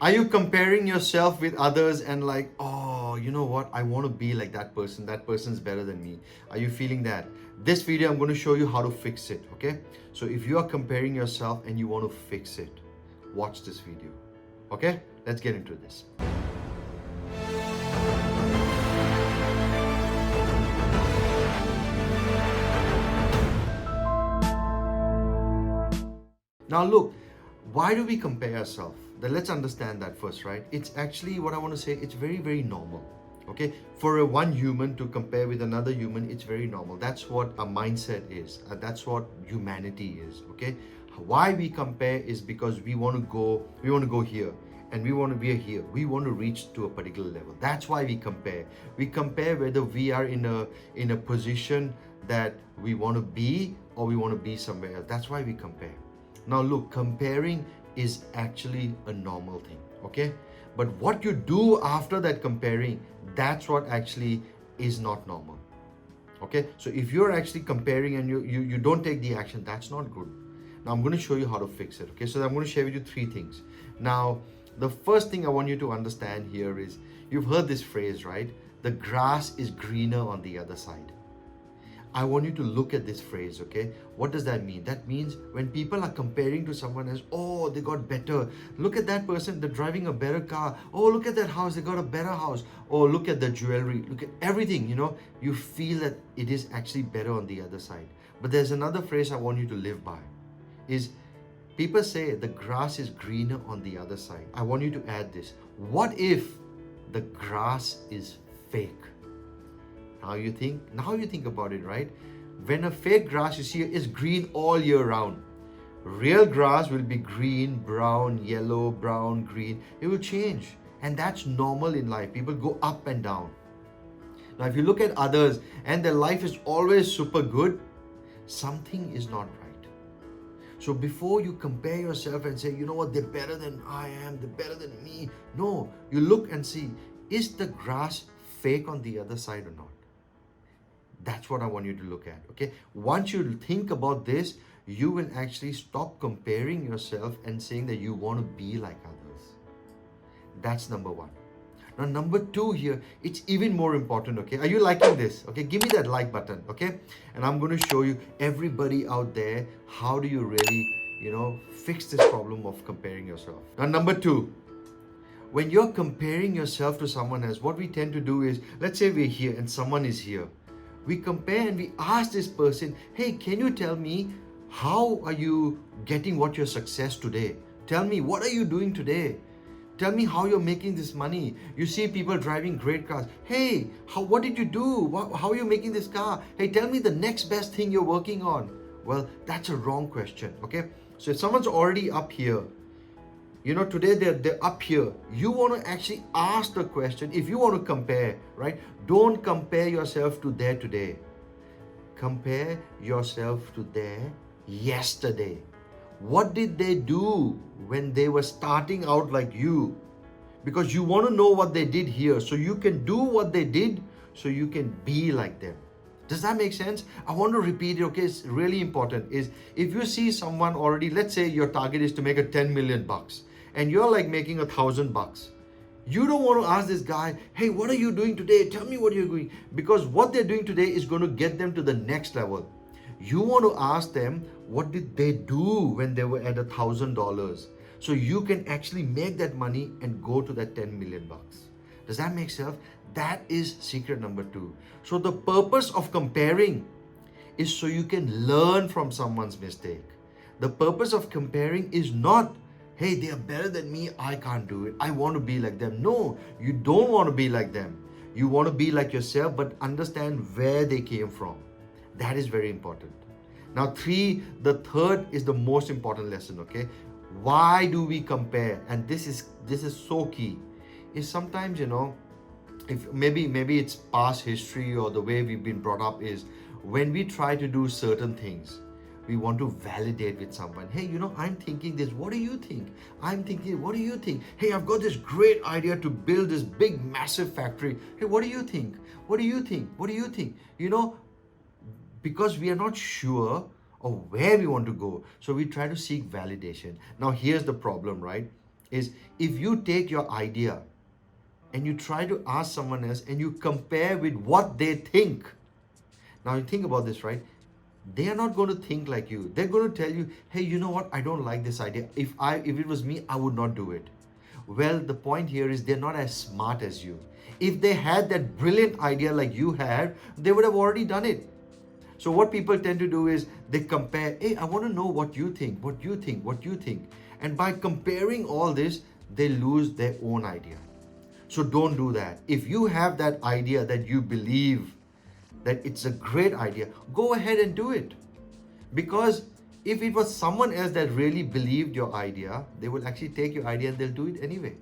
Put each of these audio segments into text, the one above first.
Are you comparing yourself with others and like, oh, you know what? I want to be like that person. That person's better than me. Are you feeling that? This video, I'm going to show you how to fix it, okay? So if you are comparing yourself and you want to fix it, watch this video, okay? Let's get into this. Now look, why do we compare ourselves? Let's understand that first, right? It's actually, what I want to say, it's very, very normal. Okay, for one human to compare with another human, it's very normal. That's what a mindset is. That's what humanity is. Okay, why we compare is because we want to go here, and we want to be here. We want to reach to a particular level. That's why we compare. We compare whether we are in a position that we want to be or we want to be somewhere else. That's why we compare. Now look, comparing is actually a normal thing, okay? But what you do after that comparing, that's what actually is not normal, okay? So if you're actually comparing and you don't take the action, that's not good. Now I'm going to show you how to fix it, okay? So I'm going to share with you 3 things. Now, the first thing I want you to understand here is, you've heard this phrase, right? The grass is greener on the other side. I want you to look at this phrase, okay? What does that mean? That means when people are comparing to someone else, oh, they got better. Look at that person, they're driving a better car. Oh, look at that house, they got a better house. Oh, look at the jewelry, look at everything, you feel that it is actually better on the other side. But there's another phrase I want you to live by, is people say the grass is greener on the other side. I want you to add this. What if the grass is fake? Now you think about it, right? When a fake grass you see is green all year round. Real grass will be green, brown, yellow, brown, green. It will change. And that's normal in life. People go up and down. Now if you look at others and their life is always super good, something is not right. So before you compare yourself and say, you know what, they're better than I am, they're better than me. No, you look and see, is the grass fake on the other side or not? That's what I want you to look at, okay? Once you think about this, you will actually stop comparing yourself and saying that you want to be like others. That's number 1. Now, number 2 here, it's even more important, okay? Are you liking this? Okay, give me that like button, okay? And I'm going to show you, everybody out there, how do you really, fix this problem of comparing yourself. Now, number 2, when you're comparing yourself to someone else, what we tend to do is, let's say we're here and someone is here. We compare and we ask this person, hey, can you tell me how are you getting what your success today? Tell me, what are you doing today? Tell me how you're making this money. You see people driving great cars. Hey, what did you do? How are you making this car? Hey, tell me the next best thing you're working on. Well, that's a wrong question, okay? So if someone's already up here, today they're up here. You want to actually ask the question, if you want to compare, right? Don't compare yourself to their today. Compare yourself to their yesterday. What did they do when they were starting out like you? Because you want to know what they did here, so you can do what they did, so you can be like them. Does that make sense? I want to repeat it, okay? It's really important. Is if you see someone already, let's say your target is to make a 10 million bucks, and you're like making $1,000. You don't want to ask this guy, hey, what are you doing today? Tell me what you're doing. Because what they're doing today is going to get them to the next level. You want to ask them, what did they do when they were at $1,000? So you can actually make that money and go to that 10 million bucks. Does that make sense? That is secret number 2. So the purpose of comparing is so you can learn from someone's mistake. The purpose of comparing is not, hey, they are better than me, I can't do it, I want to be like them. No, you don't want to be like them. You want to be like yourself, but understand where they came from. That is very important. Now, the third is the most important lesson, okay? Why do we compare? And this is so key. Is sometimes, if maybe it's past history or the way we've been brought up, is when we try to do certain things, we want to validate with someone. Hey, I'm thinking this. What do you think? I'm thinking, what do you think? Hey, I've got this great idea to build this big, massive factory. Hey, what do you think? What do you think? What do you think? Because we are not sure of where we want to go. So we try to seek validation. Now, here's the problem, right? is if you take your idea and you try to ask someone else and you compare with what they think. Now you think about this, right? They are not going to think like you. They're going to tell you, hey, you know what? I don't like this idea. If it was me, I would not do it. Well, the point here is they're not as smart as you. If they had that brilliant idea like you had, they would have already done it. So what people tend to do is they compare, hey, I want to know what you think, what you think, what you think. And by comparing all this, they lose their own idea. So don't do that. If you have that idea that you believe that it's a great idea, go ahead and do it. Because if it was someone else that really believed your idea, they will actually take your idea and they'll do it anyway.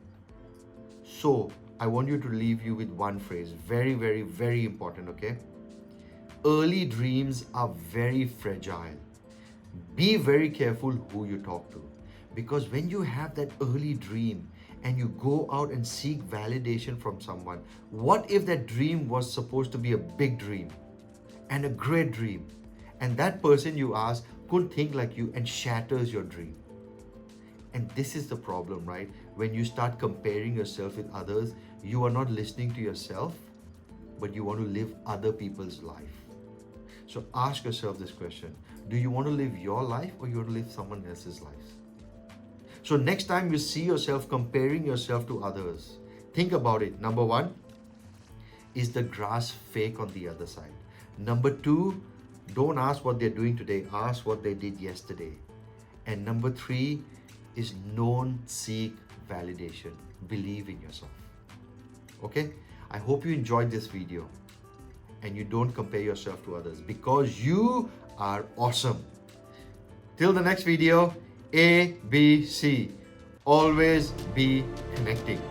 So I want you to leave you with one phrase, very, very, very important, okay? Early dreams are very fragile. Be very careful who you talk to. Because when you have that early dream and you go out and seek validation from someone, what if that dream was supposed to be a big dream and a great dream? And that person you ask couldn't think like you and shatters your dream. And this is the problem, right? When you start comparing yourself with others, you are not listening to yourself, but you want to live other people's life. So ask yourself this question. Do you want to live your life or you want to live someone else's life? So next time you see yourself comparing yourself to others, think about it. Number one, is the grass fake on the other side? Number two, don't ask what they're doing today, ask what they did yesterday. And number three is don't seek validation. Believe in yourself. Okay? I hope you enjoyed this video and you don't compare yourself to others because you are awesome. Till the next video, ABC. Always be connecting.